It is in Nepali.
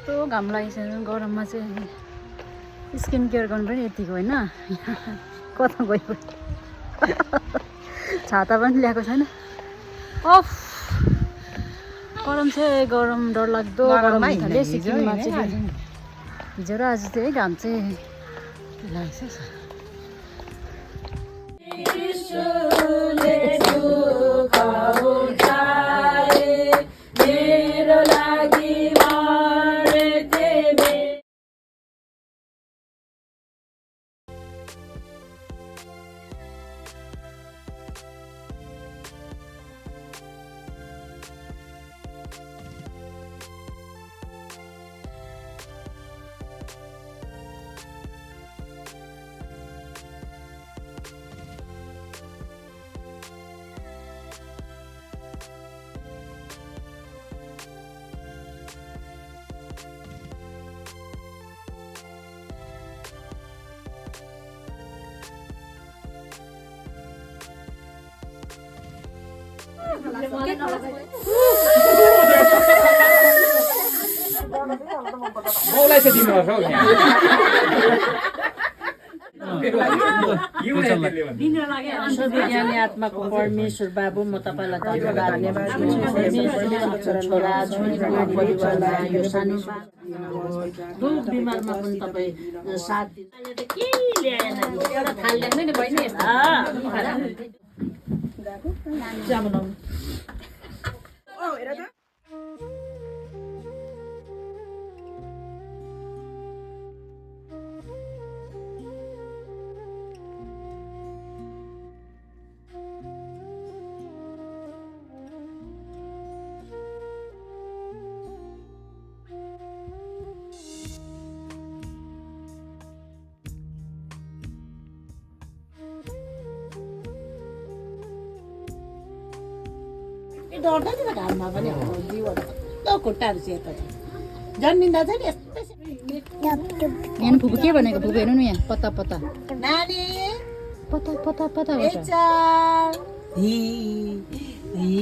कस्तो घाम लागिसक्यो गरममा चाहिँ स्किन केयर गर्नु पनि यतिको होइन कता गयो छाता पनि ल्याएको छैन अफ गरम चाहिँ गरम डरलाग्दो गरम थाल्यो सिक्किममा चाहिँ हिजो र आज चाहिँ घाम चाहिँ लागिसक्छ मलाई चाहिँ दिनुपर्छ हौ यहाँ विज्ञानी आत्माको परमेश्वर बाबु म तपाईँलाई धन्यवाद छोरा छोरीको परिवारमा यो सानो दुख बिमारमा पनि तपाईँ साथ दिनु के ल्याएन एउटा थाल ल्याउनु नि बहिनी चिया बनाउनु डर्दैन नि त घाममा पनि जिउहरू कस्तो खुट्टाहरू सेतो छ जन्मिँदा चाहिँ यस्तै यहाँ फुपू के भनेको फुपू हेर्नु न यहाँ पत्ता पत्ता नानी पत्ता पत्ता पत्ता हि हि